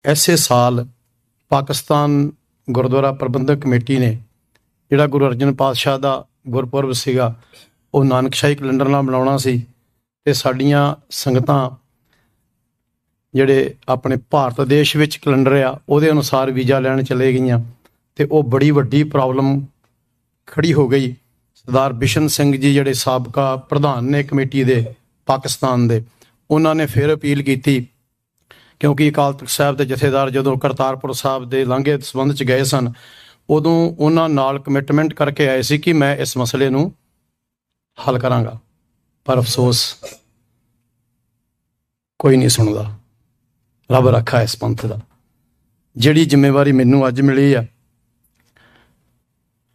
ਇਸੇ ਸਾਲ ਪਾਕਿਸਤਾਨ ਗੁਰਦੁਆਰਾ ਪ੍ਰਬੰਧਕ ਕਮੇਟੀ ਨੇ ਜਿਹੜਾ ਗੁਰੂ ਅਰਜਨ ਪਾਤਸ਼ਾਹ ਦਾ ਗੁਰਪੁਰਬ ਸੀਗਾ ਉਹ ਨਾਨਕਸ਼ਾਹੀ ਕੈਲੰਡਰ ਨਾਲ ਮਨਾਉਣਾ ਸੀ ਅਤੇ ਸਾਡੀਆਂ ਸੰਗਤਾਂ ਜਿਹੜੇ ਆਪਣੇ ਭਾਰਤ ਦੇਸ਼ ਵਿੱਚ ਕੈਲੰਡਰ ਆ ਉਹਦੇ ਅਨੁਸਾਰ ਵੀਜ਼ਾ ਲੈਣ ਚਲੇ ਗਈਆਂ ਅਤੇ ਉਹ ਬੜੀ ਵੱਡੀ ਪ੍ਰੋਬਲਮ ਖੜੀ ਹੋ ਗਈ। ਸਰਦਾਰ ਬਿਸ਼ਨ ਸਿੰਘ ਜੀ ਜਿਹੜੇ ਸਾਬਕਾ ਪ੍ਰਧਾਨ ਨੇ ਕਮੇਟੀ ਦੇ ਪਾਕਿਸਤਾਨ ਦੇ, ਉਹਨਾਂ ਨੇ ਫਿਰ ਅਪੀਲ ਕੀਤੀ ਕਿਉਂਕਿ ਅਕਾਲ ਤਖ਼ਤ ਸਾਹਿਬ ਦੇ ਜਥੇਦਾਰ ਜਦੋਂ ਕਰਤਾਰਪੁਰ ਸਾਹਿਬ ਦੇ ਲਾਂਘੇ ਸੰਬੰਧ 'ਚ ਗਏ ਸਨ ਉਦੋਂ ਉਹਨਾਂ ਨਾਲ ਕਮਿਟਮੈਂਟ ਕਰਕੇ ਆਏ ਸੀ ਕਿ ਮੈਂ ਇਸ ਮਸਲੇ ਨੂੰ ਹੱਲ ਕਰਾਂਗਾ, ਪਰ ਅਫਸੋਸ ਕੋਈ ਨਹੀਂ ਸੁਣਦਾ। ਰੱਬ ਰੱਖਾ ਇਸ ਪੰਥ ਦਾ। ਜਿਹੜੀ ਜ਼ਿੰਮੇਵਾਰੀ ਮੈਨੂੰ ਅੱਜ ਮਿਲੀ ਆ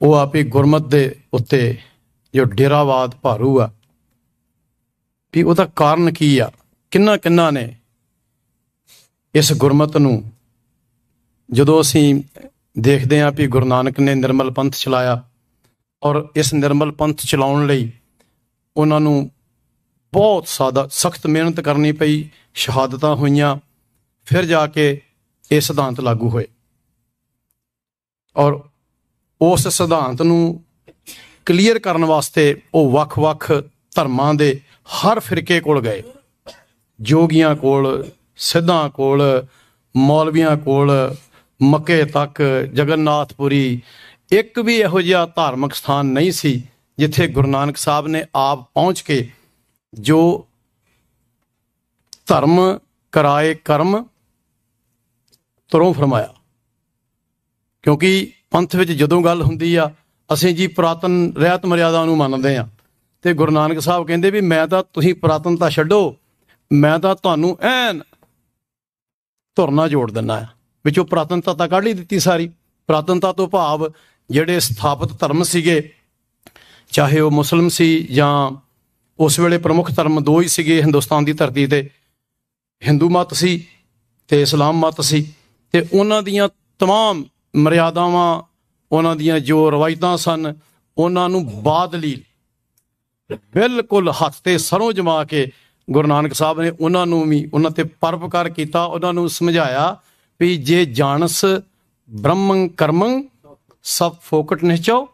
ਉਹ ਆਪ ਹੀ ਗੁਰਮਤ ਦੇ ਉੱਤੇ ਜੋ ਡੇਰਾਵਾਦ ਭਾਰੂ ਆ ਵੀ ਉਹਦਾ ਕਾਰਨ ਕੀ ਆ। ਕਿੰਨਾ ਨੇ ਇਸ ਗੁਰਮਤ ਨੂੰ, ਜਦੋਂ ਅਸੀਂ ਦੇਖਦੇ ਹਾਂ ਵੀ ਗੁਰੂ ਨਾਨਕ ਨੇ ਨਿਰਮਲ ਪੰਥ ਚਲਾਇਆ ਔਰ ਇਸ ਨਿਰਮਲ ਪੰਥ ਚਲਾਉਣ ਲਈ ਉਹਨਾਂ ਨੂੰ ਬਹੁਤ ਸਖਤ ਮਿਹਨਤ ਕਰਨੀ ਪਈ, ਸ਼ਹਾਦਤਾਂ ਹੋਈਆਂ, ਫਿਰ ਜਾ ਕੇ ਇਹ ਸਿਧਾਂਤ ਲਾਗੂ ਹੋਏ ਔਰ ਉਸ ਸਿਧਾਂਤ ਨੂੰ ਕਲੀਅਰ ਕਰਨ ਵਾਸਤੇ ਉਹ ਵੱਖ-ਵੱਖ ਧਰਮਾਂ ਦੇ ਹਰ ਫਿਰਕੇ ਕੋਲ ਗਏ, ਜੋਗੀਆਂ ਕੋਲ, ਸਿੱਧਾਂ ਕੋਲ, ਮੌਲਵੀਆਂ ਕੋਲ, ਮੱਕੇ ਤੱਕ, ਜਗਨਨਾਥਪੁਰੀ। ਇੱਕ ਵੀ ਇਹੋ ਜਿਹਾ ਧਾਰਮਿਕ ਸਥਾਨ ਨਹੀਂ ਸੀ ਜਿੱਥੇ ਗੁਰੂ ਨਾਨਕ ਸਾਹਿਬ ਨੇ ਆਪ ਪਹੁੰਚ ਕੇ ਜੋ ਧਰਮ ਕਰਾਏ ਕਰਮ ਤੁਰੋਂ ਫਰਮਾਇਆ। ਕਿਉਂਕਿ ਪੰਥ ਵਿੱਚ ਜਦੋਂ ਗੱਲ ਹੁੰਦੀ ਆ ਅਸੀਂ ਜੀ ਪੁਰਾਤਨ ਰਹਿਤ ਮਰਿਆਦਾ ਨੂੰ ਮੰਨਦੇ ਹਾਂ ਅਤੇ ਗੁਰੂ ਨਾਨਕ ਸਾਹਿਬ ਕਹਿੰਦੇ ਵੀ ਮੈਂ ਤਾਂ, ਤੁਸੀਂ ਪੁਰਾਤਨਤਾ ਛੱਡੋ, ਮੈਂ ਤਾਂ ਤੁਹਾਨੂੰ ਐਨ ਧੁਰਨਾ ਜੋੜ ਦਿੰਦਾ ਆ। ਵਿੱਚੋਂ ਪੁਰਾਤਨਤਾ ਤਾਂ ਕੱਢ ਹੀ ਦਿੱਤੀ ਸਾਰੀ। ਪੁਰਾਤਨਤਾ ਤੋਂ ਭਾਵ ਜਿਹੜੇ ਸਥਾਪਿਤ ਧਰਮ ਸੀਗੇ, ਚਾਹੇ ਉਹ ਮੁਸਲਿਮ ਸੀ ਜਾਂ ਉਸ ਵੇਲੇ ਪ੍ਰਮੁੱਖ ਧਰਮ ਦੋ ਹੀ ਸੀਗੇ ਹਿੰਦੁਸਤਾਨ ਦੀ ਧਰਤੀ 'ਤੇ, ਹਿੰਦੂ ਮੱਤ ਸੀ ਅਤੇ ਇਸਲਾਮ ਮੱਤ ਸੀ, ਅਤੇ ਉਹਨਾਂ ਦੀਆਂ ਤਮਾਮ ਮਰਿਆਦਾਵਾਂ, ਉਹਨਾਂ ਦੀਆਂ ਜੋ ਰਵਾਇਤਾਂ ਸਨ, ਉਹਨਾਂ ਨੂੰ ਬਾਦਲੀਲ ਬਿਲਕੁਲ ਹੱਥ 'ਤੇ ਸਰੋਂ ਜਮਾ ਕੇ ਗੁਰੂ ਨਾਨਕ ਸਾਹਿਬ ਨੇ ਉਹਨਾਂ ਨੂੰ ਵੀ ਉਹਨਾਂ 'ਤੇ ਪਰਉਪਕਾਰ ਕੀਤਾ। ਉਹਨਾਂ ਨੂੰ ਸਮਝਾਇਆ ਵੀ ਜੇ ਜਾਣਸ ਬ੍ਰਹਮੰ ਕਰਮੰ ਸਭ ਫੋਕਟ ਨਿਸ਼ਚੋ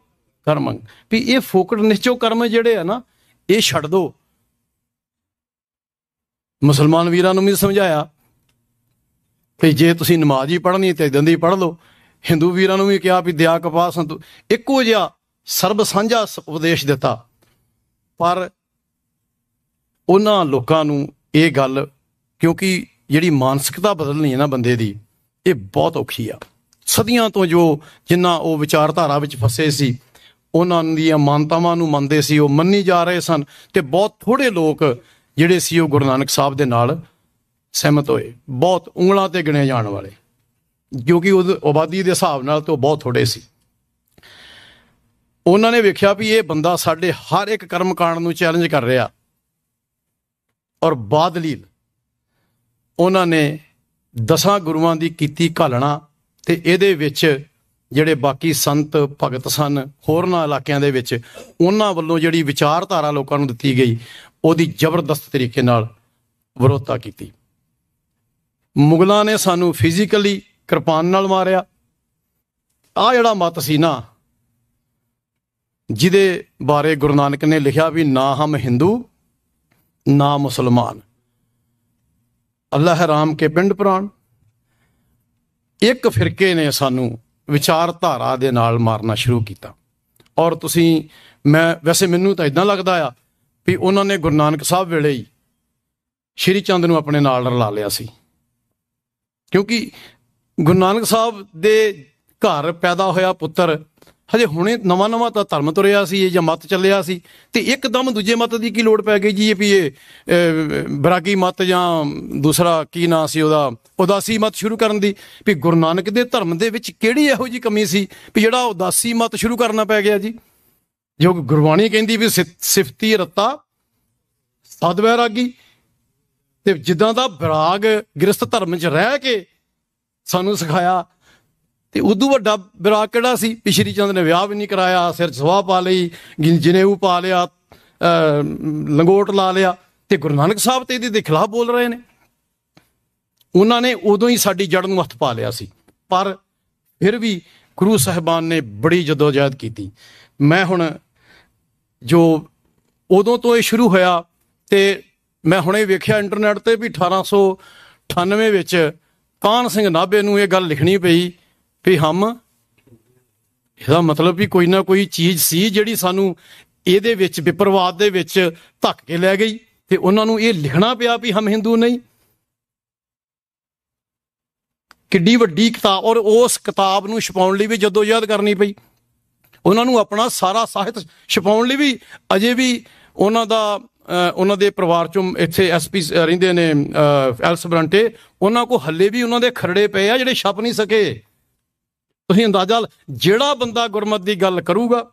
ਕਰਮੰ, ਵੀ ਇਹ ਫੋਕਟ ਨਿਸ਼ਚੋ ਕਰਮ ਜਿਹੜੇ ਆ ਨਾ ਇਹ ਛੱਡ ਦਿਓ। ਮੁਸਲਮਾਨ ਵੀਰਾਂ ਨੂੰ ਵੀ ਸਮਝਾਇਆ ਵੀ ਜੇ ਤੁਸੀਂ ਨਮਾਜ਼ ਹੀ ਪੜ੍ਹਨੀ ਤਾਂ ਇੱਦਾਂ ਦੀ ਪੜ੍ਹ ਲਓ। ਹਿੰਦੂ ਵੀਰਾਂ ਨੂੰ ਵੀ ਕਿਹਾ ਵੀ ਦਿਆ ਕਪਾਹ ਸੰਤੋ, ਇੱਕੋ ਜਿਹਾ ਸਰਬ ਸਾਂਝਾ ਉਪਦੇਸ਼ ਦਿੱਤਾ। ਪਰ ਉਹਨਾਂ ਲੋਕਾਂ ਨੂੰ ਇਹ ਗੱਲ, ਕਿਉਂਕਿ ਜਿਹੜੀ ਮਾਨਸਿਕਤਾ ਬਦਲਣੀ ਹੈ ਨਾ ਬੰਦੇ ਦੀ, ਇਹ ਬਹੁਤ ਔਖੀ ਆ। ਸਦੀਆਂ ਤੋਂ ਜਿੰਨਾ ਉਹ ਵਿਚਾਰਧਾਰਾ ਵਿੱਚ ਫਸੇ ਸੀ, ਉਹਨਾਂ ਦੀਆਂ ਮਾਨਤਾਵਾਂ ਨੂੰ ਮੰਨਦੇ ਸੀ, ਉਹ ਮੰਨੀ ਜਾ ਰਹੇ ਸਨ ਅਤੇ ਬਹੁਤ ਥੋੜ੍ਹੇ ਲੋਕ ਜਿਹੜੇ ਸੀ ਉਹ ਗੁਰੂ ਨਾਨਕ ਸਾਹਿਬ ਦੇ ਨਾਲ ਸਹਿਮਤ ਹੋਏ। ਬਹੁਤ ਉਂਗਲਾਂ 'ਤੇ ਗਿਣੇ ਜਾਣ ਵਾਲੇ, ਕਿਉਂਕਿ ਉਹ ਆਬਾਦੀ ਦੇ ਹਿਸਾਬ ਨਾਲ ਤਾਂ ਉਹ ਬਹੁਤ ਥੋੜ੍ਹੇ ਸੀ। ਉਹਨਾਂ ਨੇ ਵੇਖਿਆ ਵੀ ਇਹ ਬੰਦਾ ਸਾਡੇ ਹਰ ਇੱਕ ਕਰਮ ਕਾਂਡ ਨੂੰ ਚੈਲੰਜ ਕਰ ਰਿਹਾ ਔਰ ਬਾਦਲੀਲ ਉਹਨਾਂ ਨੇ 10 ਗੁਰੂਆਂ ਦੀ ਕੀਤੀ ਘਾਲਣਾ ਅਤੇ ਇਹਦੇ ਵਿੱਚ ਜਿਹੜੇ ਬਾਕੀ ਸੰਤ ਭਗਤ ਸਨ ਹੋਰਨਾਂ ਇਲਾਕਿਆਂ ਦੇ ਵਿੱਚ, ਉਹਨਾਂ ਵੱਲੋਂ ਜਿਹੜੀ ਵਿਚਾਰਧਾਰਾ ਲੋਕਾਂ ਨੂੰ ਦਿੱਤੀ ਗਈ ਉਹਦੀ ਜ਼ਬਰਦਸਤ ਤਰੀਕੇ ਨਾਲ ਵਿਰੋਧਤਾ ਕੀਤੀ। ਮੁਗਲਾਂ ਨੇ ਸਾਨੂੰ ਫਿਜ਼ੀਕਲੀ ਕਿਰਪਾਨ ਨਾਲ ਮਾਰਿਆ। ਆਹ ਜਿਹੜਾ ਮੱਤ ਸੀ ਨਾ, ਜਿਹਦੇ ਬਾਰੇ ਗੁਰੂ ਨਾਨਕ ਨੇ ਲਿਖਿਆ ਵੀ ਨਾ ਹਮ ਹਿੰਦੂ ਨਾ ਮੁਸਲਮਾਨ, ਅੱਲਾਹ ਰਾਮ ਕੇ ਪਿੰਡ ਪੁਰਾਣ, ਇੱਕ ਫਿਰਕੇ ਨੇ ਸਾਨੂੰ ਵਿਚਾਰਧਾਰਾ ਦੇ ਨਾਲ ਮਾਰਨਾ ਸ਼ੁਰੂ ਕੀਤਾ। ਔਰ ਵੈਸੇ ਮੈਨੂੰ ਤਾਂ ਇੱਦਾਂ ਲੱਗਦਾ ਆ ਵੀ ਉਹਨਾਂ ਨੇ ਗੁਰੂ ਨਾਨਕ ਸਾਹਿਬ ਵੇਲੇ ਹੀ ਸ਼੍ਰੀ ਚੰਦ ਨੂੰ ਆਪਣੇ ਨਾਲ ਰਲਾ ਲਿਆ ਸੀ, ਕਿਉਂਕਿ ਗੁਰੂ ਨਾਨਕ ਸਾਹਿਬ ਦੇ ਘਰ ਪੈਦਾ ਹੋਇਆ ਪੁੱਤਰ ਹਜੇ ਹੁਣੇ ਨਵਾਂ ਤਾਂ ਧਰਮ ਤੁਰਿਆ ਸੀ ਜਾਂ ਮੱਤ ਚੱਲਿਆ ਸੀ, ਅਤੇ ਇੱਕਦਮ ਦੂਜੇ ਮੱਤ ਦੀ ਕੀ ਲੋੜ ਪੈ ਗਈ ਜੀ ਵੀ ਇਹ ਬਰਾਗੀ ਮੱਤ ਜਾਂ ਦੂਸਰਾ ਕੀ ਨਾਂ ਸੀ ਉਹਦਾ, ਉਦਾਸੀ ਮੱਤ ਸ਼ੁਰੂ ਕਰਨ ਦੀ। ਵੀ ਗੁਰੂ ਨਾਨਕ ਦੇ ਧਰਮ ਦੇ ਵਿੱਚ ਕਿਹੜੀ ਇਹੋ ਜਿਹੀ ਕਮੀ ਸੀ ਵੀ ਜਿਹੜਾ ਉਦਾਸੀ ਮੱਤ ਸ਼ੁਰੂ ਕਰਨਾ ਪੈ ਗਿਆ ਜੀ। ਜੋ ਗੁਰਬਾਣੀ ਕਹਿੰਦੀ ਵੀ ਸਿਫਤੀ ਰੱਤਾ ਸਦ ਵੈਰਾਗੀ, ਅਤੇ ਜਿੱਦਾਂ ਦਾ ਵਿਰਾਗ ਗ੍ਰਸਥ ਧਰਮ 'ਚ ਰਹਿ ਕੇ ਸਾਨੂੰ ਸਿਖਾਇਆ, ਅਤੇ ਉਦੋਂ ਵੱਡਾ ਵਿਰਾਗ ਕਿਹੜਾ ਸੀ ਵੀ ਸ਼੍ਰੀ ਚੰਦ ਨੇ ਵਿਆਹ ਵੀ ਨਹੀਂ ਕਰਾਇਆ, ਸਿਰ 'ਚ ਸਵਾਹ ਪਾ ਲਈ, ਜਨੇਊ ਪਾ ਲਿਆ, ਲੰਗੋਟ ਲਾ ਲਿਆ, ਅਤੇ ਗੁਰੂ ਨਾਨਕ ਸਾਹਿਬ ਤੇ ਇਹਦੇ ਦੇ ਖਿਲਾਫ ਬੋਲ ਰਹੇ ਨੇ। ਉਹਨਾਂ ਨੇ ਉਦੋਂ ਹੀ ਸਾਡੀ ਜੜ ਨੂੰ ਹੱਥ ਪਾ ਲਿਆ ਸੀ। ਪਰ ਫਿਰ ਵੀ ਗੁਰੂ ਸਾਹਿਬਾਨ ਨੇ ਬੜੀ ਜਦੋਜਹਿਦ ਕੀਤੀ। ਮੈਂ ਹੁਣ ਜੋ ਉਦੋਂ ਤੋਂ ਇਹ ਸ਼ੁਰੂ ਹੋਇਆ, ਤੇ ਮੈਂ ਹੁਣੇ ਵੇਖਿਆ ਇੰਟਰਨੈਟ ਤੇ ਵੀ 1898 ਵਿੱਚ ਕਾਹਨ ਸਿੰਘ ਨਾਭੇ ਨੂੰ ਇਹ ਗੱਲ ਲਿਖਣੀ ਪਈ ਵੀ ਇਹਦਾ ਮਤਲਬ ਵੀ ਕੋਈ ਨਾ ਕੋਈ ਚੀਜ਼ ਸੀ ਜਿਹੜੀ ਸਾਨੂੰ ਇਹਦੇ ਵਿੱਚ ਵਿਪਰਵਾਦ ਦੇ ਵਿੱਚ ਧੱਕ ਕੇ ਲੈ ਗਈ, ਤੇ ਉਹਨਾਂ ਨੂੰ ਇਹ ਲਿਖਣਾ ਪਿਆ ਵੀ ਹਮ ਹਿੰਦੂ ਨਹੀਂ। ਕਿੱਡੀ ਵੱਡੀ ਕਿਤਾਬ, ਔਰ ਉਸ ਕਿਤਾਬ ਨੂੰ ਛਪਾਉਣ ਲਈ ਵੀ ਜਦੋਜਹਿਦ ਕਰਨੀ ਪਈ। ਉਹਨਾਂ ਨੂੰ ਆਪਣਾ ਸਾਰਾ ਸਾਹਿਤ ਛਪਾਉਣ ਲਈ ਵੀ ਅਜੇ ਵੀ ਉਹਨਾਂ ਦੇ ਪਰਿਵਾਰ ਚੋਂ ਇੱਥੇ SP ਰਹਿੰਦੇ ਨੇ ਐਲਸ ਬਰੰਟੇ, ਉਹਨਾਂ ਕੋਲ ਹੱਲੇ ਵੀ ਉਹਨਾਂ ਦੇ ਖਰੜੇ ਪਏ ਆ ਜਿਹੜੇ ਛਪ ਨਹੀਂ ਸਕੇ। ਤੁਸੀਂ ਅੰਦਾਜ਼ਾ, ਜਿਹੜਾ ਬੰਦਾ ਗੁਰਮਤ ਦੀ ਗੱਲ ਕਰੂਗਾ,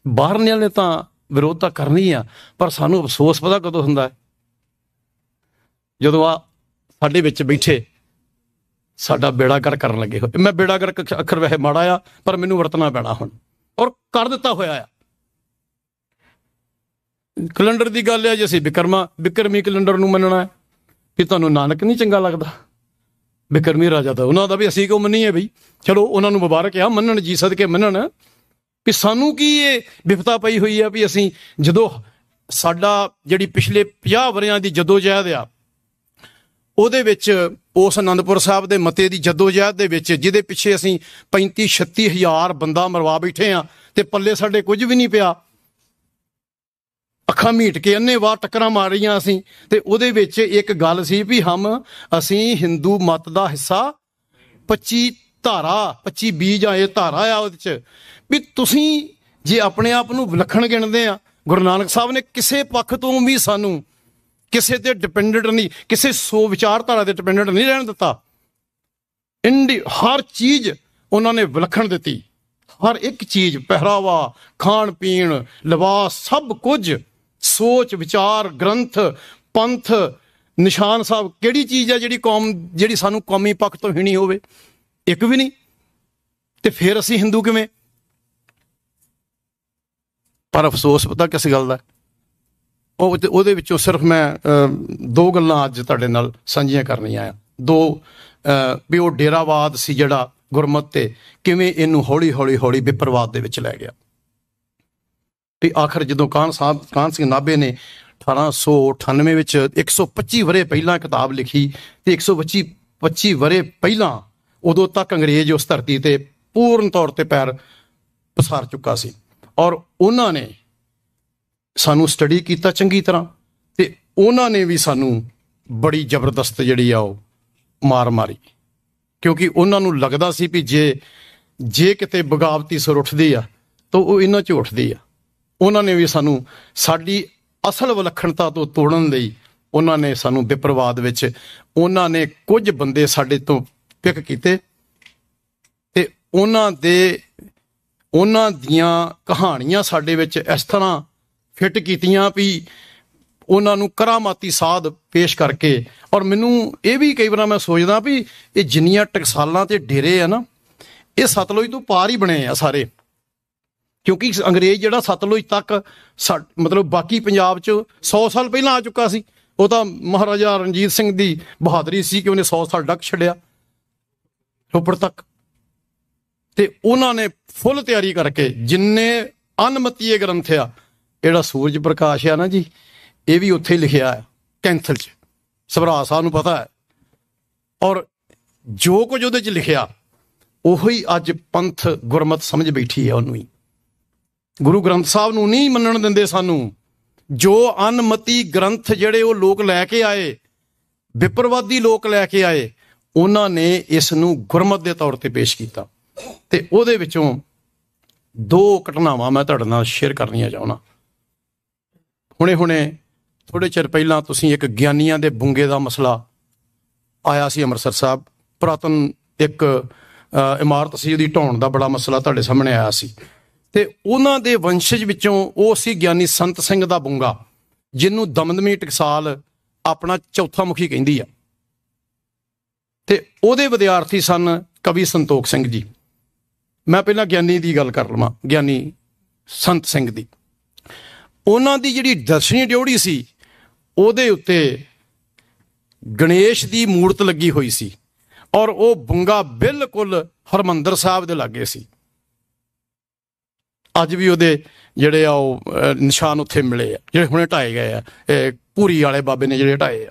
ਬਾਹਰਲਿਆਂ ਨੇ ਤਾਂ ਵਿਰੋਧਤਾ ਕਰਨੀ ਆ, ਪਰ ਸਾਨੂੰ ਅਫਸੋਸ ਪਤਾ ਕਦੋਂ ਹੁੰਦਾ ਹੈ? ਜਦੋਂ ਸਾਡੇ ਵਿੱਚ ਬੈਠੇ ਸਾਡਾ ਬੇੜਾ ਗਰਕ ਕਰਨ ਲੱਗੇ ਹੋਏ। ਮੈਂ ਬੇੜਾ ਗਰਕ ਅੱਖਰ ਵੈਸੇ ਮਾੜਾ ਆ, ਪਰ ਮੈਨੂੰ ਵਰਤਣਾ ਪੈਣਾ ਹੁਣ, ਔਰ ਕਰ ਦਿੱਤਾ ਹੋਇਆ ਆ। ਕੈਲੰਡਰ ਦੀ ਗੱਲ ਹੈ ਜੀ, ਅਸੀਂ ਬਿਕਰਮੀ ਕੈਲੰਡਰ ਨੂੰ ਮੰਨਣਾ ਹੈ। ਕਿ ਤੁਹਾਨੂੰ ਨਾਨਕ ਨਹੀਂ ਚੰਗਾ ਲੱਗਦਾ? ਬਿਕਰਮੀ ਰਾਜਾ ਦਾ ਉਹਨਾਂ ਦਾ ਵੀ ਅਸੀਂ ਕਿਉਂ ਮੰਨੀਏ ਬਈ? ਚਲੋ ਉਹਨਾਂ ਨੂੰ ਮੁਬਾਰਕ ਆ, ਮੰਨਣ ਜੀ, ਸਦਕੇ ਮੰਨਣ। ਕਿ ਸਾਨੂੰ ਕੀ ਇਹ ਵਿਪਤਾ ਪਈ ਹੋਈ ਆ ਵੀ ਅਸੀਂ ਜਦੋਂ ਸਾਡਾ ਜਿਹੜੀ ਪਿਛਲੇ 50 ਵਰ੍ਹਿਆਂ ਦੀ ਜਦੋਜਹਿਦ ਆ, ਉਹਦੇ ਵਿੱਚ ਉਸ ਅਨੰਦਪੁਰ ਸਾਹਿਬ ਦੇ ਮਤੇ ਦੀ ਜਦੋਜਹਿਦ ਦੇ ਵਿੱਚ, ਜਿਹਦੇ ਪਿੱਛੇ ਅਸੀਂ 35-36 ਹਜ਼ਾਰ ਬੰਦਾ ਮਰਵਾ ਬੈਠੇ ਹਾਂ, ਤੇ ਪੱਲੇ ਸਾਡੇ ਕੁਝ ਵੀ ਨਹੀਂ ਪਿਆ। ਅੱਖਾਂ ਮੀਟ ਕੇ ਅੰਨ੍ਹੇਵਾਹ ਟੱਕਰਾਂ ਮਾਰ ਰਹੀਆਂ ਅਸੀਂ। ਤੇ ਉਹਦੇ ਵਿੱਚ ਇੱਕ ਗੱਲ ਸੀ ਵੀ ਅਸੀਂ ਹਿੰਦੂ ਮਤ ਦਾ ਹਿੱਸਾ 25 ਜਾਂ ਇਹ ਧਾਰਾ ਆ, ਉਹਦੇ 'ਚ ਵੀ ਤੁਸੀਂ ਜੇ ਆਪਣੇ ਆਪ ਨੂੰ ਵਿਲੱਖਣ ਗਿਣਦੇ ਆ, ਗੁਰੂ ਨਾਨਕ ਸਾਹਿਬ ਨੇ ਕਿਸੇ ਪੱਖ ਤੋਂ ਵੀ ਸਾਨੂੰ ਕਿਸੇ ਤੇ ਡਿਪੈਂਡੈਂਟ ਨਹੀਂ, ਕਿਸੇ ਸੋ ਵਿਚਾਰਧਾਰਾ ਤੇ ਡਿਪੈਂਡੈਂਟ ਨਹੀਂ ਰਹਿਣ ਦਿੱਤਾ। ਹਰ ਚੀਜ਼ ਉਹਨਾਂ ਨੇ ਵਿਲੱਖਣ ਦਿੱਤੀ, ਹਰ ਇੱਕ ਚੀਜ਼, ਪਹਿਰਾਵਾ, ਖਾਣ ਪੀਣ, ਲਿਬਾਸ, ਸਭ ਕੁਝ, ਸੋਚ ਵਿਚਾਰ, ਗ੍ਰੰਥ, ਪੰਥ, ਨਿਸ਼ਾਨ ਸਾਹਿਬ। ਕਿਹੜੀ ਚੀਜ਼ ਹੈ ਜਿਹੜੀ ਸਾਨੂੰ ਕੌਮੀ ਪੱਖ ਤੋਂ ਹੀਣੀ ਹੋਵੇ? ਇੱਕ ਵੀ ਨਹੀਂ। ਤੇ ਫਿਰ ਅਸੀਂ ਹਿੰਦੂ ਕਿਵੇਂ? ਪਰ ਅਫਸੋਸ ਪਤਾ ਕਿਸ ਗੱਲ ਦਾ? ਉਹਦੇ ਵਿੱਚੋਂ ਸਿਰਫ ਮੈਂ 2 ਗੱਲਾਂ ਅੱਜ ਤੁਹਾਡੇ ਨਾਲ ਸਾਂਝੀਆਂ ਕਰਨੀਆਂ ਆ। 2 ਵੀ ਉਹ ਡੇਰਾਵਾਦ ਸੀ ਜਿਹੜਾ ਗੁਰਮਤ ਤੇ, ਕਿਵੇਂ ਇਹਨੂੰ ਹੌਲੀ ਵਿਪਰਵਾਦ ਦੇ ਵਿੱਚ ਲੈ ਗਿਆ। ਵੀ ਆਖਰ ਜਦੋਂ ਕਾਹਨ ਸਿੰਘ ਨਾਭੇ ਨੇ 1898 ਵਿੱਚ 125 ਵਰ੍ਹੇ ਪਹਿਲਾਂ ਕਿਤਾਬ ਲਿਖੀ, ਤੇ 125 ਵਰ੍ਹੇ ਪਹਿਲਾਂ ਉਦੋਂ ਤੱਕ ਅੰਗਰੇਜ਼ ਉਸ ਧਰਤੀ ਤੇ ਪੂਰਨ ਤੌਰ ਤੇ ਪੈਰ ਪਸਾਰ ਚੁੱਕਾ ਸੀ। ਔਰ ਉਹਨਾਂ ਨੇ ਸਾਨੂੰ ਸਟੱਡੀ ਕੀਤਾ ਚੰਗੀ ਤਰ੍ਹਾਂ, ਤੇ ਉਹਨਾਂ ਨੇ ਵੀ ਸਾਨੂੰ ਬੜੀ ਜ਼ਬਰਦਸਤ ਜਿਹੜੀ ਆ ਉਹ ਮਾਰ ਮਾਰੀ। ਕਿਉਂਕਿ ਉਹਨਾਂ ਨੂੰ ਲੱਗਦਾ ਸੀ ਵੀ ਜੇ ਕਿਤੇ ਬਗਾਵਤੀ ਸੁਰ ਉੱਠਦੀ ਆ ਤਾਂ ਉਹ ਇਹਨਾਂ 'ਚ ਉੱਠਦੀ ਆ। ਉਹਨਾਂ ਨੇ ਵੀ ਸਾਨੂੰ ਸਾਡੀ ਅਸਲ ਵਿਲੱਖਣਤਾ ਤੋਂ ਤੋੜਨ ਲਈ ਉਹਨਾਂ ਨੇ ਸਾਨੂੰ ਵਿਪਰਵਾਦ ਵਿੱਚ ਉਹਨਾਂ ਨੇ ਕੁਝ ਬੰਦੇ ਸਾਡੇ ਤੋਂ ਪਿਕ ਕੀਤੇ, ਤੇ ਉਹਨਾਂ ਦੀਆਂ ਕਹਾਣੀਆਂ ਸਾਡੇ ਵਿੱਚ ਇਸ ਤਰ੍ਹਾਂ ਫਿੱਟ ਕੀਤੀਆਂ ਵੀ ਉਹਨਾਂ ਨੂੰ ਕਰਾਮਾਤੀ ਸਾਧ ਪੇਸ਼ ਕਰਕੇ। ਔਰ ਮੈਨੂੰ ਇਹ ਵੀ ਕਈ ਵਾਰ ਮੈਂ ਸੋਚਦਾ ਵੀ ਇਹ ਜਿੰਨੀਆਂ ਟਕਸਾਲਾਂ ਤੇ ਡੇਰੇ ਆ ਨਾ, ਇਹ ਸਤਲੁਜ ਤੋਂ ਪਾਰ ਹੀ ਬਣੇ ਆ ਸਾਰੇ। ਕਿਉਂਕਿ ਅੰਗਰੇਜ਼ ਜਿਹੜਾ ਸਤਲੁਜ ਤੱਕ ਮਤਲਬ ਬਾਕੀ ਪੰਜਾਬ 'ਚ 100 ਸਾਲ ਪਹਿਲਾਂ ਆ ਚੁੱਕਾ ਸੀ। ਉਹ ਤਾਂ ਮਹਾਰਾਜਾ ਰਣਜੀਤ ਸਿੰਘ ਦੀ ਬਹਾਦਰੀ ਸੀ ਕਿ ਉਹਨੇ 100 ਸਾਲ ਡੱਕ ਛੱਡਿਆ ਰੋਪੜ ਤੱਕ। ਤੇ ਉਹਨਾਂ ਨੇ ਫੁੱਲ ਤਿਆਰੀ ਕਰਕੇ ਜਿੰਨੇ ਅਨਮਤੀਏ ਗ੍ਰੰਥ ਆ, ਜਿਹੜਾ ਸੂਰਜ ਪ੍ਰਕਾਸ਼ ਆ ਨਾ ਜੀ, ਇਹ ਵੀ ਉੱਥੇ ਲਿਖਿਆ ਹੈ ਕੈਂਥਲ 'ਚ, ਸਭਰਾ ਸਾਹਿਬ ਨੂੰ ਪਤਾ ਹੈ। ਔਰ ਜੋ ਕੁਝ ਉਹਦੇ 'ਚ ਲਿਖਿਆ ਉਹੀ ਅੱਜ ਪੰਥ ਗੁਰਮਤ ਸਮਝ ਬੈਠੀ ਹੈ ਉਹਨੂੰ ਹੀ। ਗੁਰੂ ਗ੍ਰੰਥ ਸਾਹਿਬ ਨੂੰ ਨਹੀਂ ਮੰਨਣ ਦਿੰਦੇ ਸਾਨੂੰ। ਜੋ ਅਨਮਤੀ ਗ੍ਰੰਥ ਜਿਹੜੇ ਉਹ ਲੋਕ ਲੈ ਕੇ ਆਏ, ਵਿਪਰਵਾਦੀ ਲੋਕ ਲੈ ਕੇ ਆਏ, ਉਹਨਾਂ ਨੇ ਇਸ ਨੂੰ ਗੁਰਮਤ ਦੇ ਤੌਰ ਤੇ ਪੇਸ਼ ਕੀਤਾ। ਤੇ ਉਹਦੇ ਵਿੱਚੋਂ 2 ਘਟਨਾਵਾਂ ਮੈਂ ਤੁਹਾਡੇ ਨਾਲ ਸ਼ੇਅਰ ਕਰਨੀਆਂ ਚਾਹੁੰਦਾ। ਹੁਣੇ ਥੋੜ੍ਹੇ ਚਿਰ ਪਹਿਲਾਂ ਤੁਸੀਂ ਇੱਕ ਗਿਆਨੀਆਂ ਦੇ ਬੁੰਗੇ ਦਾ ਮਸਲਾ ਆਇਆ ਸੀ ਅੰਮ੍ਰਿਤਸਰ ਸਾਹਿਬ, ਪੁਰਾਤਨ ਇੱਕ ਇਮਾਰਤ ਸੀ, ਉਹਦੀ ਢਾਉਣ ਦਾ ਬੜਾ ਮਸਲਾ ਤੁਹਾਡੇ ਸਾਹਮਣੇ ਆਇਆ ਸੀ। ਤੇ ਉਹਨਾਂ ਦੇ ਵੰਸ਼ਜ ਵਿੱਚੋਂ ਉਹ ਸੀ ਗਿਆਨੀ ਸੰਤ ਸਿੰਘ ਦਾ ਬੁੰਗਾ, ਜਿਹਨੂੰ ਦਮਦਮੀ ਟਕਸਾਲ ਆਪਣਾ ਚੌਥਾ ਮੁਖੀ ਕਹਿੰਦੀ ਆ। ਤੇ ਉਹਦੇ ਵਿਦਿਆਰਥੀ ਸਨ ਕਵੀ ਸੰਤੋਖ ਸਿੰਘ ਜੀ। ਮੈਂ ਪਹਿਲਾਂ ਗਿਆਨੀ ਦੀ ਗੱਲ ਕਰ ਲਵਾਂ, ਗਿਆਨੀ ਸੰਤ ਸਿੰਘ ਦੀ। ਉਹਨਾਂ ਦੀ ਜਿਹੜੀ ਦਰਸ਼ਨੀ ਡਿਊਟੀ ਸੀ, ਉਹਦੇ ਉੱਤੇ ਗਣੇਸ਼ ਦੀ ਮੂਰਤ ਲੱਗੀ ਹੋਈ ਸੀ ਔਰ ਉਹ ਬੁੰਗਾ ਬਿਲਕੁਲ ਹਰਿਮੰਦਰ ਸਾਹਿਬ ਦੇ ਲਾਗੇ ਸੀ। ਅੱਜ ਵੀ ਉਹਦੇ ਜਿਹੜੇ ਆ ਉਹ ਨਿਸ਼ਾਨ ਉੱਥੇ ਮਿਲੇ ਆ, ਜਿਹੜੇ ਹੁਣੇ ਢਾਏ ਗਏ ਆ, ਇਹ ਭੂਰੀ ਵਾਲੇ ਬਾਬੇ ਨੇ ਜਿਹੜੇ ਢਾਏ ਆ।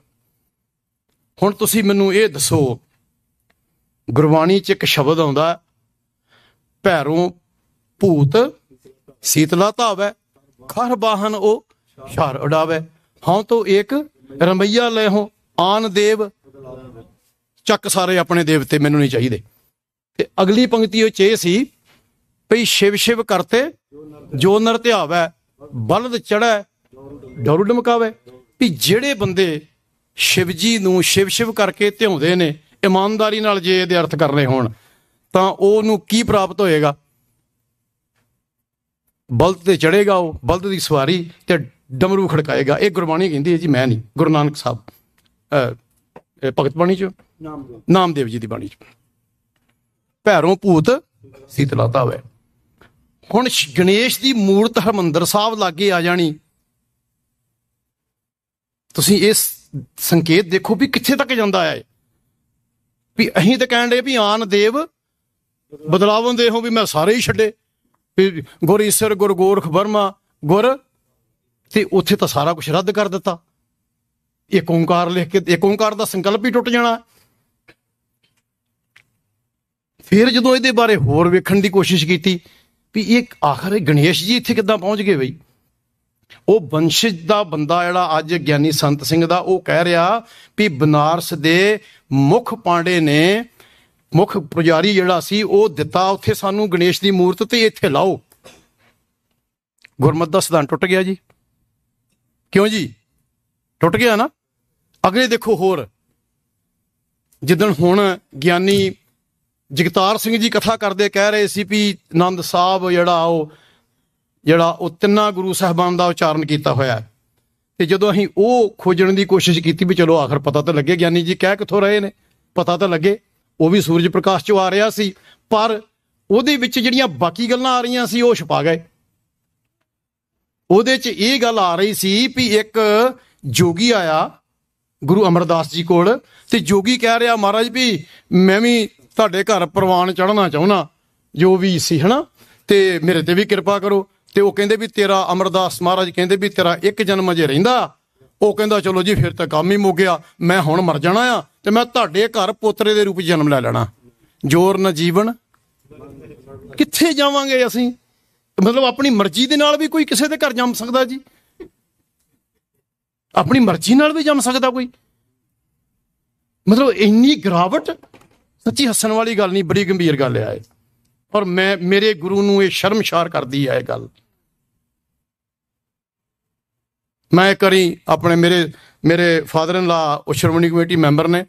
ਹੁਣ ਤੁਸੀਂ ਮੈਨੂੰ ਇਹ ਦੱਸੋ, ਗੁਰਬਾਣੀ 'ਚ ਇੱਕ ਸ਼ਬਦ ਆਉਂਦਾ, ਭੈਰੋਂ ਭੂਤ ਸੀਤਲਾ ਧਾਵੈ, ਖਰ ਬਾਹਨ ਉਹ ਸ਼ਰ ਉਡਾਵੇ, ਹਾਂ ਤੋਂ ਏਕ ਰਮਈਆ ਲੈ ਹੋ ਆਨ ਦੇਵ, ਚੱਕ ਸਾਰੇ ਆਪਣੇ ਦੇਵਤੇ ਮੈਨੂੰ ਨਹੀਂ ਚਾਹੀਦੇ। ਤੇ ਅਗਲੀ ਪੰਕਤੀ ਉਹ 'ਚ ਇਹ ਸੀ ਭਈ ਸ਼ਿਵ ਸ਼ਿਵ ਕਰਤੇ ਜੋ ਨਰ ਧਿਆਵੈ, ਬਲਦ ਚੜ੍ਹੈ ਡੋਰੂ ਡਮਕਾਵੇ। ਵੀ ਜਿਹੜੇ ਬੰਦੇ ਸ਼ਿਵ ਜੀ ਨੂੰ ਸ਼ਿਵ ਸ਼ਿਵ ਕਰਕੇ ਧਿਆਉਂਦੇ ਨੇ, ਇਮਾਨਦਾਰੀ ਨਾਲ ਜੇ ਇਹਦੇ ਅਰਥ ਕਰਨੇ ਹੋਣ ਤਾਂ ਉਹਨੂੰ ਕੀ ਪ੍ਰਾਪਤ ਹੋਏਗਾ? ਬਲਦ ਤੇ ਚੜ੍ਹੇਗਾ, ਉਹ ਬਲਦ ਦੀ ਸਵਾਰੀ ਤੇ ਡਮਰੂ ਖੜਕਾਏਗਾ। ਇਹ ਗੁਰਬਾਣੀ ਕਹਿੰਦੀ ਹੈ ਜੀ, ਮੈਂ ਨਹੀਂ। ਗੁਰੂ ਨਾਨਕ ਸਾਹਿਬ ਭਗਤ ਬਾਣੀ 'ਚ, ਨਾਮਦੇਵ ਜੀ ਦੀ ਬਾਣੀ 'ਚ, ਭੈਰੋਂ ਭੂਤ ਸੀਤਲਾ ਧਾਵੈ। ਹੁਣ ਗਣੇਸ਼ ਦੀ ਮੂਰਤ ਹਰਿਮੰਦਰ ਸਾਹਿਬ ਲਾਗੇ ਆ ਜਾਣੀ, ਤੁਸੀਂ ਇਸ ਸੰਕੇਤ ਦੇਖੋ ਵੀ ਕਿੱਥੇ ਤੱਕ ਜਾਂਦਾ ਹੈ। ਵੀ ਅਸੀਂ ਤਾਂ ਕਹਿਣ ਦੇ ਵੀ ਆਨ ਦੇਵ ਬਦਲਾਵਨ ਦੇ ਹੋ, ਵੀ ਮੈਂ ਸਾਰੇ ਹੀ ਛੱਡੇ, ਵੀ ਗੁਰ ਈਸਰ ਗੁਰ ਗੋਰਖ ਬਰਮਾ ਗੁਰ, ਤੇ ਉੱਥੇ ਤਾਂ ਸਾਰਾ ਕੁਛ ਰੱਦ ਕਰ ਦਿੱਤਾ। ਇੱਕ ਓਂਕਾਰ ਲਿਖ ਕੇ ਇੱਕ ਓਂਕਾਰ ਦਾ ਸੰਕਲਪ ਹੀ ਟੁੱਟ ਜਾਣਾ। ਫਿਰ ਜਦੋਂ ਇਹਦੇ ਬਾਰੇ ਹੋਰ ਵੇਖਣ ਦੀ ਕੋਸ਼ਿਸ਼ ਕੀਤੀ ਵੀ ਇਹ ਆਖਰ ਗਣੇਸ਼ ਜੀ ਇੱਥੇ ਕਿੱਦਾਂ ਪਹੁੰਚ ਗਏ ਬਈ, ਉਹ ਵੰਸ਼ਜ ਦਾ ਬੰਦਾ ਜਿਹੜਾ ਅੱਜ ਗਿਆਨੀ ਸੰਤ ਸਿੰਘ ਦਾ, ਉਹ ਕਹਿ ਰਿਹਾ ਵੀ ਬਨਾਰਸ ਦੇ ਮੁੱਖ ਪਾਂਡੇ ਨੇ, ਮੁੱਖ ਪੁਜਾਰੀ ਜਿਹੜਾ ਸੀ, ਉਹ ਦਿੱਤਾ ਉੱਥੇ ਸਾਨੂੰ ਗਣੇਸ਼ ਦੀ ਮੂਰਤ, ਤੇ ਇੱਥੇ ਲਾਓ। ਗੁਰਮਤਿ ਦਾ ਸਿਧਾਂਤ ਟੁੱਟ ਗਿਆ ਜੀ। ਕਿਉਂ ਜੀ? ਟੁੱਟ ਗਿਆ ਨਾ। ਅਗਲੇ ਦੇਖੋ ਹੋਰ, ਜਿੱਦਣ ਹੁਣ ਗਿਆਨੀ ਜਗਤਾਰ ਸਿੰਘ ਜੀ ਕਥਾ ਕਰਦੇ ਕਹਿ ਰਹੇ ਸੀ ਵੀ ਆਨੰਦ ਸਾਹਿਬ ਜਿਹੜਾ ਉਹ ਤਿੰਨਾਂ ਗੁਰੂ ਸਾਹਿਬਾਨ ਦਾ ਉਚਾਰਨ ਕੀਤਾ ਹੋਇਆ। ਤੇ ਜਦੋਂ ਅਸੀਂ ਉਹ ਖੋਜਣ ਦੀ ਕੋਸ਼ਿਸ਼ ਕੀਤੀ ਵੀ ਚਲੋ ਆਖਰ ਪਤਾ ਤਾਂ ਲੱਗੇ ਗਿਆਨੀ ਜੀ ਕਹਿ ਕਿੱਥੋਂ ਰਹੇ ਨੇ, ਪਤਾ ਤਾਂ ਲੱਗੇ। ਉਹ ਵੀ ਸੂਰਜ ਪ੍ਰਕਾਸ਼ 'ਚੋਂ ਆ ਰਿਹਾ ਸੀ, ਪਰ ਉਹਦੇ ਵਿੱਚ ਜਿਹੜੀਆਂ ਬਾਕੀ ਗੱਲਾਂ ਆ ਰਹੀਆਂ ਸੀ ਉਹ ਛੁਪਾ ਗਏ। ਉਹਦੇ 'ਚ ਇਹ ਗੱਲ ਆ ਰਹੀ ਸੀ ਵੀ ਇੱਕ ਜੋਗੀ ਆਇਆ ਗੁਰੂ ਅਮਰਦਾਸ ਜੀ ਕੋਲ, ਤੇ ਜੋਗੀ ਕਹਿ ਰਿਹਾ ਮਹਾਰਾਜ ਵੀ ਮੈਂ ਵੀ ਤੁਹਾਡੇ ਘਰ ਪ੍ਰਵਾਨ ਚੜ੍ਹਨਾ ਚਾਹੁੰਦਾ, ਜੋ ਵੀ ਸੀ ਹਨਾ, ਤੇ ਮੇਰੇ ਤੇ ਵੀ ਕਿਰਪਾ ਕਰੋ। ਤੇ ਉਹ ਕਹਿੰਦੇ ਵੀ ਤੇਰਾ ਅਮਰਦਾਸ ਮਹਾਰਾਜ ਕਹਿੰਦੇ ਵੀ ਤੇਰਾ ਇੱਕ ਜਨਮ ਅਜੇ ਰਹਿੰਦਾ। ਉਹ ਕਹਿੰਦਾ ਚਲੋ ਜੀ ਫਿਰ ਤਾਂ ਕੰਮ ਹੀ ਮੁੱਕ ਗਿਆ, ਮੈਂ ਹੁਣ ਮਰ ਜਾਣਾ ਆ ਤੇ ਮੈਂ ਤੁਹਾਡੇ ਘਰ ਪੋਤਰੇ ਦੇ ਰੂਪ 'ਚ ਜਨਮ ਲੈ ਲੈਣਾ। ਜੋਰ ਨਾ ਜੀਵਨ, ਕਿੱਥੇ ਜਾਵਾਂਗੇ ਅਸੀਂ? ਮਤਲਬ ਆਪਣੀ ਮਰਜ਼ੀ ਦੇ ਨਾਲ ਵੀ ਕੋਈ ਕਿਸੇ ਦੇ ਘਰ ਜੰਮ ਸਕਦਾ ਜੀ? ਆਪਣੀ ਮਰਜ਼ੀ ਨਾਲ ਵੀ ਜੰਮ ਸਕਦਾ ਕੋਈ? ਮਤਲਬ ਇੰਨੀ ਗਿਰਾਵਟ, ਸੱਚੀ ਹੱਸਣ ਵਾਲੀ ਗੱਲ ਨਹੀਂ, ਬੜੀ ਗੰਭੀਰ ਗੱਲ ਹੈ। ਔਰ ਮੇਰੇ ਗੁਰੂ ਨੂੰ ਇਹ ਸ਼ਰਮਸ਼ਾਰ ਕਰਦੀ ਹੈ ਇਹ ਗੱਲ। ਮੈਂ ਇੱਕ ਵਾਰੀ ਆਪਣੇ ਮੇਰੇ ਫਾਦਰ ਇਨ ਲਾ ਉਹ ਸ਼੍ਰੋਮਣੀ ਕਮੇਟੀ ਮੈਂਬਰ ਨੇ,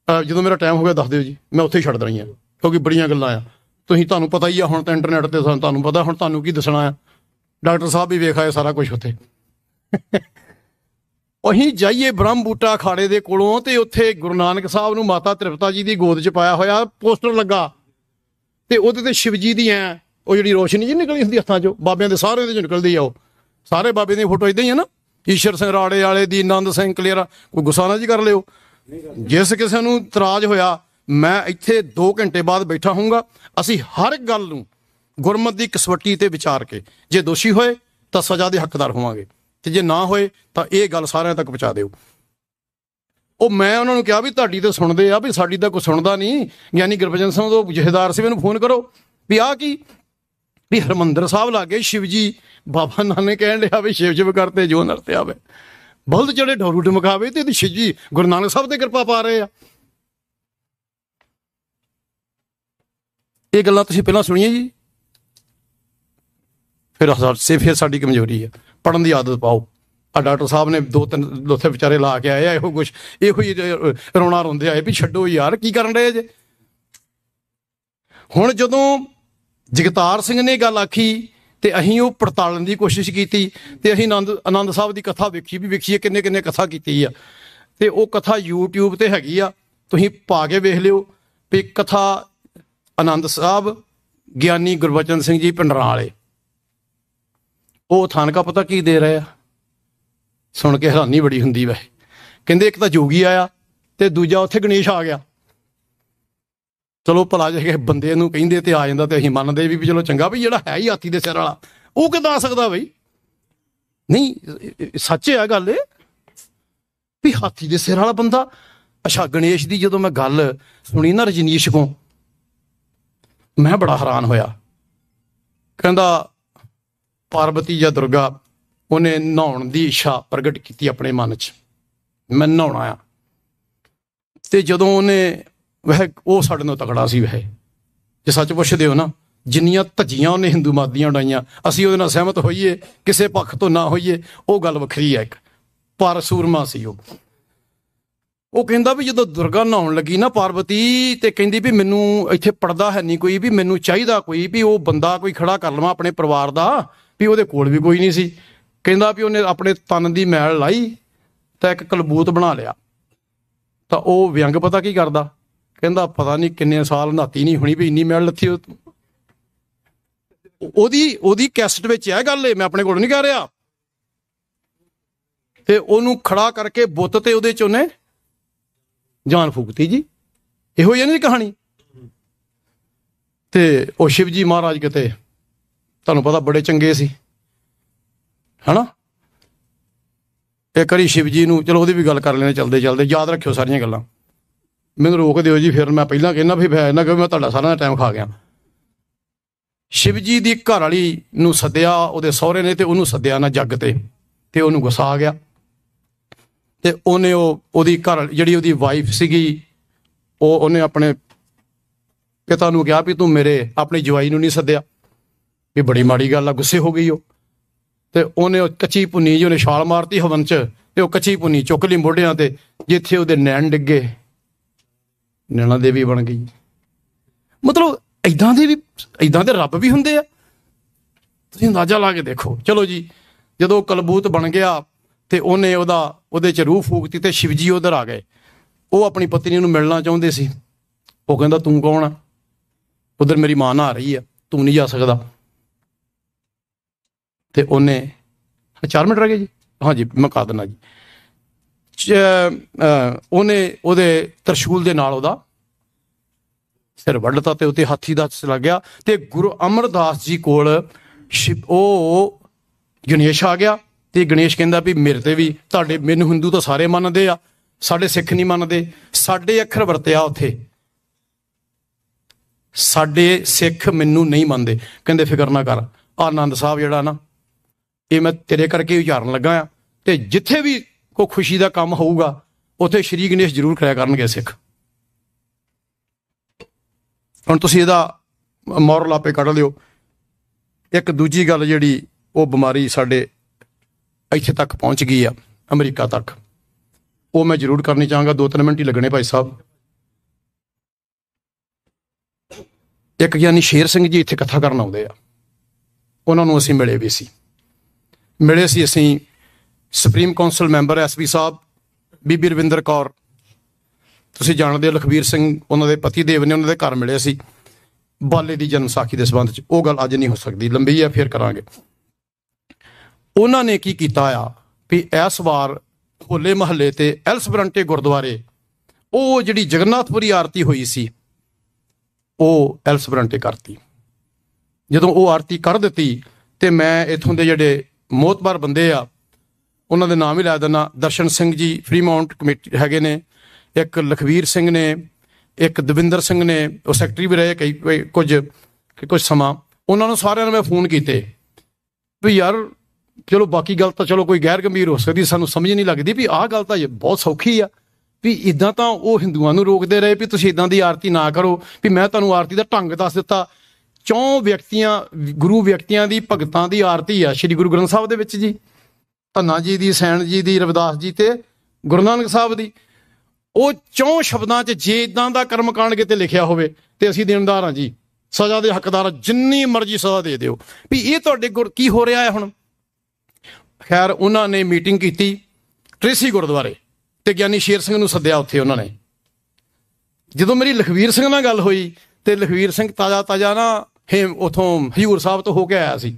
ਜਦੋਂ ਮੇਰਾ ਟਾਈਮ ਹੋ ਗਿਆ ਦੱਸ ਦਿਓ ਜੀ, ਮੈਂ ਉੱਥੇ ਹੀ ਛੱਡ ਦੇਣੀ ਆ, ਕਿਉਂਕਿ ਬੜੀਆਂ ਗੱਲਾਂ ਆ। ਤੁਹਾਨੂੰ ਪਤਾ ਹੀ ਆ ਹੁਣ ਤਾਂ ਇੰਟਰਨੈਟ ਤੇ ਤੁਹਾਨੂੰ ਪਤਾ, ਹੁਣ ਤੁਹਾਨੂੰ ਕੀ ਦੱਸਣਾ ਆ। ਡਾਕਟਰ ਸਾਹਿਬ ਵੀ ਵੇਖ ਆਏ ਸਾਰਾ ਕੁਛ ਉੱਥੇ। ਅਸੀਂ ਜਾਈਏ ਬ੍ਰਹਮ ਬੂਟਾ ਅਖਾੜੇ ਦੇ ਕੋਲੋਂ, ਤੇ ਉੱਥੇ ਗੁਰੂ ਨਾਨਕ ਸਾਹਿਬ ਨੂੰ ਮਾਤਾ ਤ੍ਰਿਪਤਾ ਜੀ ਦੀ ਗੋਦ 'ਚ ਪਾਇਆ ਹੋਇਆ ਪੋਸਟਰ ਲੱਗਾ, ਤੇ ਉਹਦੇ ਤੇ ਸ਼ਿਵ ਜੀ ਦੀ ਉਹ ਜਿਹੜੀ ਰੋਸ਼ਨੀ ਜੀ ਨਿਕਲੀ ਹੁੰਦੀ ਹੱਥਾਂ 'ਚੋਂ, ਬਾਬਿਆਂ ਦੇ ਸਾਰਿਆਂ ਦੇ 'ਚ ਨਿਕਲਦੀ ਆ। ਉਹ ਸਾਰੇ ਬਾਬੇ ਦੀਆਂ ਫੋਟੋ ਏਦਾਂ ਹੀ ਆ ਨਾ, ਈਸ਼ਰ ਸਿੰਘ ਰਾੜੇ ਵਾਲੇ ਦੀ, ਆਨੰਦ ਸਿੰਘ ਕਲੇਰਾ। ਕੋਈ ਗੁੱਸਾ ਨਾ ਜੀ ਕਰ ਲਿਓ। ਜਿਸ ਕਿਸੇ ਨੂੰ ਇਤਰਾਜ਼ ਹੋਇਆ, ਮੈਂ ਇੱਥੇ 2 ਘੰਟੇ ਬਾਅਦ ਬੈਠਾ ਹੋਊਂਗਾ। ਅਸੀਂ ਹਰ ਗੱਲ ਨੂੰ ਗੁਰਮਤਿ ਦੀ ਕਸਵੱਟੀ ਤੇ ਵਿਚਾਰ ਕੇ, ਜੇ ਦੋਸ਼ੀ ਹੋਏ ਤਾਂ ਸਜ਼ਾ ਦੇ ਹੱਕਦਾਰ ਹੋਵਾਂਗੇ, ਤੇ ਜੇ ਨਾ ਹੋਏ ਤਾਂ ਇਹ ਗੱਲ ਸਾਰਿਆਂ ਤੱਕ ਪਹੁੰਚਾ ਦਿਓ। ਉਹ ਮੈਂ ਉਹਨਾਂ ਨੂੰ ਕਿਹਾ ਵੀ ਤੁਹਾਡੀ ਤਾਂ ਸੁਣਦੇ ਆ, ਵੀ ਸਾਡੀ ਤਾਂ ਕੋਈ ਸੁਣਦਾ ਨਹੀਂ। ਗਿਆਨੀ ਗੁਰਬਚਨ ਸਿੰਘ ਤੋਂ ਜਥੇਦਾਰ ਸੀ, ਮੈਨੂੰ ਫੋਨ ਕਰੋ ਵੀ ਆਹ ਕੀ, ਵੀ ਹਰਿਮੰਦਰ ਸਾਹਿਬ ਲਾਗੇ ਸ਼ਿਵ ਜੀ, ਬਾਬਾ ਨਾਨਕ ਕਹਿਣ ਲਿਆ ਵੀ ਸ਼ਿਵ ਸ਼ਿਵ ਕਰਤੇ ਜੋ ਨਰ ਤੇ ਆਵੇ, ਬਲਦ ਜਿਹੜੇ ਡੋਰੂ ਡਮਕਾਵੇ, ਤੇ ਸ਼ਿਵ ਜੀ ਗੁਰੂ ਨਾਨਕ ਸਾਹਿਬ ਤੇ ਕਿਰਪਾ ਪਾ ਰਹੇ ਆ। ਇਹ ਗੱਲਾਂ ਤੁਸੀਂ ਪਹਿਲਾਂ ਸੁਣੀਆਂ ਜੀ? ਫਿਰ ਸਾਡੀ ਕਮਜ਼ੋਰੀ ਹੈ, ਪੜ੍ਹਨ ਦੀ ਆਦਤ ਪਾਓ। ਆ ਡਾਕਟਰ ਸਾਹਿਬ ਨੇ 2-3 ਉੱਥੇ ਵਿਚਾਰੇ ਲਾ ਕੇ ਆਏ ਆ, ਇਹੋ ਕੁਛ, ਇਹੋ ਹੀ ਰੋਣਾ ਰੋਂਦੇ ਆਏ ਵੀ ਛੱਡੋ ਯਾਰ, ਕੀ ਕਰਨ ਰਹੇ ਜੇ। ਹੁਣ ਜਦੋਂ ਜਗਤਾਰ ਸਿੰਘ ਨੇ ਗੱਲ ਆਖੀ ਤੇ ਅਸੀਂ ਉਹ ਪੜਤਾਲਣ ਦੀ ਕੋਸ਼ਿਸ਼ ਕੀਤੀ, ਤੇ ਅਸੀਂ ਆਨੰਦ ਸਾਹਿਬ ਦੀ ਕਥਾ ਵੇਖੀਏ ਕਿੰਨੇ ਕਥਾ ਕੀਤੀ ਆ। ਤੇ ਉਹ ਕਥਾ YouTube ਤੇ ਹੈਗੀ ਆ, ਤੁਸੀਂ ਪਾ ਕੇ ਵੇਖ ਲਿਓ ਵੀ ਕਥਾ ਆਨੰਦ ਸਾਹਿਬ ਗਿਆਨੀ ਗੁਰਬਚਨ ਸਿੰਘ ਜੀ ਪਿੰਡਰਾਂ ਵਾਲੇ। ਉਹ ਥਾਨਕਾ ਪਤਾ ਕੀ ਦੇ ਰਹੇ ਆ, ਸੁਣ ਕੇ ਹੈਰਾਨੀ ਬੜੀ ਹੁੰਦੀ ਵੈ। ਕਹਿੰਦੇ ਇੱਕ ਤਾਂ ਜੋਗੀ ਆਇਆ ਤੇ ਦੂਜਾ ਉੱਥੇ ਗਣੇਸ਼ ਆ ਗਿਆ। ਚਲੋ ਭਲਾ ਜੇ ਬੰਦੇ ਨੂੰ ਕਹਿੰਦੇ ਤੇ ਆ ਜਾਂਦਾ ਤੇ ਅਸੀਂ ਮੰਨਦੇ ਵੀ ਚਲੋ ਚੰਗਾ, ਵੀ ਜਿਹੜਾ ਹੈ ਹੀ ਹਾਥੀ ਦੇ ਸਿਰ ਵਾਲਾ ਉਹ ਕਿੱਦਾਂ ਆ ਸਕਦਾ ਬਈ? ਨਹੀਂ, ਸੱਚ ਆ ਗੱਲ ਇਹ ਵੀ ਹਾਥੀ ਦੇ ਸਿਰ ਵਾਲਾ ਬੰਦਾ। ਅੱਛਾ, ਗਣੇਸ਼ ਦੀ ਜਦੋਂ ਮੈਂ ਗੱਲ ਸੁਣੀ ਨਾ ਰਜਨੀਸ਼ ਕੋਂ, ਮੈਂ ਬੜਾ ਹੈਰਾਨ ਹੋਇਆ। ਕਹਿੰਦਾ ਪਾਰਵਤੀ ਜਾਂ ਦੁਰਗਾ ਉਹਨੇ ਨਹਾਉਣ ਦੀ ਇੱਛਾ ਪ੍ਰਗਟ ਕੀਤੀ ਆਪਣੇ ਮਨ 'ਚ, ਮੈਂ ਨਹਾਉਣਾ ਆ। ਤੇ ਜਦੋਂ ਉਹਨੇ ਵੈਸੇ ਉਹ ਸਾਡੇ ਨਾਲ ਤਕੜਾ ਸੀ, ਵੈਸੇ ਜੇ ਸੱਚ ਪੁੱਛਦੇ ਹੋ ਨਾ, ਜਿੰਨੀਆਂ ਧੱਜੀਆਂ ਉਹਨੇ ਹਿੰਦੂ ਮਤ ਦੀਆਂ ਉਡਾਈਆਂ, ਅਸੀਂ ਉਹਦੇ ਨਾਲ ਸਹਿਮਤ ਹੋਈਏ ਕਿਸੇ ਪੱਖ ਤੋਂ ਨਾ ਹੋਈਏ ਉਹ ਗੱਲ ਵੱਖਰੀ ਹੈ। ਇੱਕ ਪਰ ਸੂਰਮਾ ਸੀ ਉਹ। ਉਹ ਕਹਿੰਦਾ ਵੀ ਜਦੋਂ ਦੁਰਗਾ ਨਹਾਉਣ ਲੱਗੀ ਨਾ ਪਾਰਵਤੀ, ਤੇ ਕਹਿੰਦੀ ਵੀ ਮੈਨੂੰ ਇੱਥੇ ਪੜਦਾ ਹੈ ਨਹੀਂ ਕੋਈ, ਵੀ ਮੈਨੂੰ ਚਾਹੀਦਾ ਕੋਈ ਵੀ ਉਹ ਬੰਦਾ ਕੋਈ ਖੜਾ ਕਰ ਲਵਾਂ ਆਪਣੇ ਪਰਿਵਾਰ ਦਾ, ਵੀ ਉਹਦੇ ਕੋਲ ਵੀ ਕੋਈ ਨਹੀਂ ਸੀ। ਕਹਿੰਦਾ ਵੀ ਉਹਨੇ ਆਪਣੇ ਤਨ ਦੀ ਮੈਲ ਲਾਈ ਤਾਂ ਇੱਕ ਕਲਬੂਤ ਬਣਾ ਲਿਆ। ਤਾਂ ਉਹ ਵਿਅੰਗ ਪਤਾ ਕੀ ਕਰਦਾ, ਕਹਿੰਦਾ ਪਤਾ ਨਹੀਂ ਕਿੰਨੇ ਸਾਲ ਨਹਾਤੀ ਨਹੀਂ ਹੋਣੀ ਵੀ ਇੰਨੀ ਮੈਲ ਲੱਥੀ। ਉਹਦੀ ਕੈਸਟ ਵਿੱਚ ਇਹ ਗੱਲ ਏ, ਮੈਂ ਆਪਣੇ ਕੋਲ ਨਹੀਂ ਕਹਿ ਰਿਹਾ। ਤੇ ਉਹਨੂੰ ਖੜਾ ਕਰਕੇ ਬੁੱਤ ਤੇ ਉਹਦੇ 'ਚ ਉਹਨੇ ਜਾਨ ਫੂਕਤੀ ਜੀ। ਇਹੋ ਜਿਹੀ ਨਹੀਂ ਕਹਾਣੀ। ਤੇ ਉਹ ਸ਼ਿਵ ਜੀ ਮਹਾਰਾਜ ਕਿਤੇ ਤੁਹਾਨੂੰ ਪਤਾ ਬੜੇ ਚੰਗੇ ਸੀ, ਹਨਾ। ਇੱਕ ਵਾਰੀ ਸ਼ਿਵ ਜੀ ਨੂੰ, ਚਲੋ ਉਹਦੀ ਵੀ ਗੱਲ ਕਰ ਲੈਣੇ ਚਲਦੇ ਚਲਦੇ, ਯਾਦ ਰੱਖਿਓ ਸਾਰੀਆਂ ਗੱਲਾਂ, ਮੈਨੂੰ ਰੋਕ ਦਿਓ ਜੀ। ਫਿਰ ਮੈਂ ਪਹਿਲਾਂ ਕਹਿੰਦਾ ਵੀ ਨਾ ਕਿ ਮੈਂ ਤੁਹਾਡਾ ਸਾਰਾ ਟਾਈਮ ਖਾ ਗਿਆ। ਸ਼ਿਵ ਜੀ ਦੀ ਘਰ ਵਾਲੀ ਨੂੰ ਸੱਦਿਆ ਉਹਦੇ ਸਹੁਰੇ ਨੇ, ਤੇ ਉਹਨੂੰ ਸੱਦਿਆ ਨਾ ਜੱਗ ਤੇ ਉਹਨੂੰ ਗੁੱਸਾ ਆ ਗਿਆ। ਤੇ ਉਹਨੇ ਉਹਦੀ ਘਰ ਜਿਹੜੀ ਉਹਦੀ ਵਾਈਫ ਸੀਗੀ, ਉਹਨੇ ਆਪਣੇ ਪਿਤਾ ਨੂੰ ਕਿਹਾ ਵੀ ਤੂੰ ਮੇਰੇ ਆਪਣੇ ਜਵਾਈ ਨੂੰ ਨਹੀਂ ਸੱਦਿਆ, ਵੀ ਬੜੀ ਮਾੜੀ ਗੱਲ ਆ। ਗੁੱਸੇ ਹੋ ਗਈ ਉਹ, ਤੇ ਉਹਨੇ ਉਹ ਕੱਚੀ ਭੁੰਨੀ ਜੀ ਉਹਨੇ ਛਾਲ ਮਾਰਤੀ ਹਵਨ 'ਚ, ਤੇ ਉਹ ਕੱਚੀ ਭੁੰਨੀ ਚੁੱਕ ਲਈ ਮੋਢਿਆਂ ਤੇ, ਜਿੱਥੇ ਉਹਦੇ ਨੈਣ ਡਿੱਗੇ ਨੈਣਾ ਦੇਵੀ ਬਣ ਗਈ। ਮਤਲਬ ਏਦਾਂ ਦੇ ਰੱਬ ਵੀ ਹੁੰਦੇ ਆ, ਤੁਸੀਂ ਅੰਦਾਜ਼ਾ ਲਾ ਕੇ ਦੇਖੋ। ਚਲੋ ਜੀ, ਜਦੋਂ ਕਲਬੂਤ ਬਣ ਗਿਆ ਤੇ ਉਹਨੇ ਉਹਦੇ 'ਚ ਰੂਹ ਫੂਕਤੀ ਤੇ ਸ਼ਿਵ ਜੀ ਉਧਰ ਆ ਗਏ। ਉਹ ਆਪਣੀ ਪਤਨੀ ਨੂੰ ਮਿਲਣਾ ਚਾਹੁੰਦੇ ਸੀ। ਉਹ ਕਹਿੰਦਾ ਤੂੰ ਕੌਣ ਆ? ਉਧਰ ਮੇਰੀ ਮਾਂ ਨਹਾ ਰਹੀ ਆ, ਤੂੰ ਨਹੀਂ ਜਾ ਸਕਦਾ। ਤੇ ਉਹਨੇ 4 ਮਿੰਟ ਰਹਿ ਗਏ ਜੀ, ਹਾਂਜੀ ਮੈਂ ਕਰ ਦਿੰਦਾ ਜੀ। ਉਹਨੇ ਉਹਦੇ ਤਰਸ਼ੂਲ ਦੇ ਨਾਲ ਉਹਦਾ ਸਿਰ ਵੱਢਤਾ ਤੇ ਉੱਤੇ ਹਾਥੀ ਦਾ ਲੱਗ ਗਿਆ। ਤੇ ਗੁਰੂ ਅਮਰਦਾਸ ਜੀ ਕੋਲ ਉਹ ਗਣੇਸ਼ ਆ ਗਿਆ। ਤੇ ਗਣੇਸ਼ ਕਹਿੰਦਾ ਵੀ ਮੇਰੇ ਤੇ ਵੀ ਮੈਨੂੰ ਹਿੰਦੂ ਤਾਂ ਸਾਰੇ ਮੰਨਦੇ ਆ, ਸਾਡੇ ਸਿੱਖ ਨਹੀਂ ਮੰਨਦੇ। ਸਾਡੇ ਅੱਖਰ ਵਰਤਿਆ ਉੱਥੇ, ਸਾਡੇ ਸਿੱਖ ਮੈਨੂੰ ਨਹੀਂ ਮੰਨਦੇ। ਕਹਿੰਦੇ ਫਿਕਰ ਨਾ ਕਰ, ਆਨੰਦ ਸਾਹਿਬ ਜਿਹੜਾ ਨਾ ਇਹ ਮੈਂ ਤੇਰੇ ਕਰਕੇ ਉਚਾਰਨ ਲੱਗਾ ਆ, ਤੇ ਜਿੱਥੇ ਵੀ ਕੋਈ ਖੁਸ਼ੀ ਦਾ ਕੰਮ ਹੋਊਗਾ ਉੱਥੇ ਸ਼੍ਰੀ ਗਣੇਸ਼ ਜ਼ਰੂਰ ਕਰਿਆ ਕਰਨਗੇ ਸਿੱਖ। ਹੁਣ ਤੁਸੀਂ ਇਹਦਾ ਮੋਰਲ ਆਪੇ ਕੱਢ ਲਿਓ। ਇੱਕ ਦੂਜੀ ਗੱਲ ਜਿਹੜੀ ਉਹ ਬਿਮਾਰੀ ਸਾਡੇ ਇੱਥੇ ਤੱਕ ਪਹੁੰਚ ਗਈ ਆ, ਅਮਰੀਕਾ ਤੱਕ, ਉਹ ਮੈਂ ਜ਼ਰੂਰ ਕਰਨੀ ਚਾਹਾਂਗਾ। 2-3 ਮਿੰਟ ਹੀ ਲੱਗਣੇ ਭਾਈ ਸਾਹਿਬ। ਇੱਕ ਗਿਆਨੀ ਸ਼ੇਰ ਸਿੰਘ ਜੀ ਇੱਥੇ ਕਥਾ ਕਰਨ ਆਉਂਦੇ ਆ, ਉਹਨਾਂ ਨੂੰ ਅਸੀਂ ਮਿਲੇ ਸੀ ਅਸੀਂ ਸੁਪਰੀਮ ਕੌਂਸਲ ਮੈਂਬਰ ਐਸਪੀ ਸਾਹਿਬ, ਬੀਬੀ ਰਵਿੰਦਰ ਕੌਰ, ਤੁਸੀਂ ਜਾਣਦੇ ਹੋ ਲਖਬੀਰ ਸਿੰਘ ਉਹਨਾਂ ਦੇ ਪਤੀ ਦੇਵ ਨੇ, ਉਹਨਾਂ ਦੇ ਘਰ ਮਿਲੇ ਸੀ ਬਾਲੇ ਦੀ ਜਨਮ ਸਾਖੀ ਦੇ ਸੰਬੰਧ 'ਚ। ਉਹ ਗੱਲ ਅੱਜ ਨਹੀਂ ਹੋ ਸਕਦੀ, ਲੰਬੀ ਆ, ਫਿਰ ਕਰਾਂਗੇ। ਉਹਨਾਂ ਨੇ ਕੀ ਕੀਤਾ ਆ ਵੀ ਇਸ ਵਾਰ ਹੋਲੇ ਮਹੱਲੇ ਤੇ ਐਲਸਬਰੰਟੇ ਗੁਰਦੁਆਰੇ ਉਹ ਜਿਹੜੀ ਜਗਨਨਾਥਪੁਰੀ ਆਰਤੀ ਹੋਈ ਸੀ ਉਹ ਐਲਸਬਰੰਟੇ ਕਰਤੀ। ਜਦੋਂ ਉਹ ਆਰਤੀ ਕਰ ਦਿੱਤੀ ਤੇ ਮੈਂ ਇੱਥੋਂ ਦੇ ਜਿਹੜੇ ਮੋਹਤਬਾਰ ਬੰਦੇ ਆ ਉਹਨਾਂ ਦੇ ਨਾਮ ਹੀ ਲੈ ਦਿੰਦਾ। ਦਰਸ਼ਨ ਸਿੰਘ ਜੀ ਫਰੀਮਾਊਂਟ ਕਮੇਟੀ ਹੈਗੇ ਨੇ, ਇੱਕ ਲਖਵੀਰ ਸਿੰਘ ਨੇ, ਇੱਕ ਦਵਿੰਦਰ ਸਿੰਘ ਨੇ, ਉਹ ਸੈਕਟਰੀ ਵੀ ਰਹੇ ਕੁਝ ਸਮਾਂ। ਉਹਨਾਂ ਨੂੰ ਸਾਰਿਆਂ ਨੂੰ ਮੈਂ ਫੋਨ ਕੀਤੇ ਵੀ ਯਾਰ ਚਲੋ ਬਾਕੀ ਗੱਲ ਤਾਂ ਚਲੋ ਕੋਈ ਗੈਰ ਗੰਭੀਰ ਹੋ ਸਕਦੀ, ਸਾਨੂੰ ਸਮਝ ਨਹੀਂ ਲੱਗਦੀ ਵੀ ਆਹ ਗੱਲ ਤਾਂ ਬਹੁਤ ਸੌਖੀ ਆ ਵੀ ਇੱਦਾਂ ਤਾਂ ਉਹ ਹਿੰਦੂਆਂ ਨੂੰ ਰੋਕਦੇ ਰਹੇ ਵੀ ਤੁਸੀਂ ਇੱਦਾਂ ਦੀ ਆਰਤੀ ਨਾ ਕਰੋ, ਵੀ ਮੈਂ ਤੁਹਾਨੂੰ ਆਰਤੀ ਦਾ ਢੰਗ ਦੱਸ ਦਿੱਤਾ। 4 ਗੁਰੂ ਵਿਅਕਤੀਆਂ ਦੀ ਭਗਤਾਂ ਦੀ ਆਰਤੀ ਆ ਸ਼੍ਰੀ ਗੁਰੂ ਗ੍ਰੰਥ ਸਾਹਿਬ ਦੇ ਵਿੱਚ ਜੀ, ਧੰਨਾ ਜੀ ਦੀ, ਸੈਣ ਜੀ ਦੀ, ਰਵਿਦਾਸ ਜੀ ਤੇ ਗੁਰੂ ਨਾਨਕ ਸਾਹਿਬ ਦੀ। ਉਹ 4 ਸ਼ਬਦਾਂ 'ਚ ਜੇ ਇੱਦਾਂ ਦਾ ਕਰਮਕਾਂਡ ਕਿਤੇ ਲਿਖਿਆ ਹੋਵੇ ਤੇ ਅਸੀਂ ਦੇਣਦਾਰ ਹਾਂ ਜੀ, ਸਜ਼ਾ ਦੇ ਹੱਕਦਾਰ, ਜਿੰਨੀ ਮਰਜ਼ੀ ਸਜ਼ਾ ਦੇ ਦਿਓ। ਵੀ ਇਹ ਤੁਹਾਡੇ ਕੀ ਹੋ ਰਿਹਾ ਹੈ ਹੁਣ। ਖੈਰ ਉਹਨਾਂ ਨੇ ਮੀਟਿੰਗ ਕੀਤੀ ਟ੍ਰੇਸੀ ਗੁਰਦੁਆਰੇ ਤੇ ਗਿਆਨੀ ਸ਼ੇਰ ਸਿੰਘ ਨੂੰ ਸੱਦਿਆ ਉੱਥੇ। ਉਹਨਾਂ ਨੇ ਜਦੋਂ ਮੇਰੀ ਲਖਵੀਰ ਸਿੰਘ ਨਾਲ ਗੱਲ ਹੋਈ ਤੇ ਲਖਵੀਰ ਸਿੰਘ ਤਾਜ਼ਾ ਨਾ ਉੱਥੋਂ ਹਜ਼ੂਰ ਸਾਹਿਬ ਤੋਂ ਹੋ ਕੇ ਆਇਆ ਸੀ,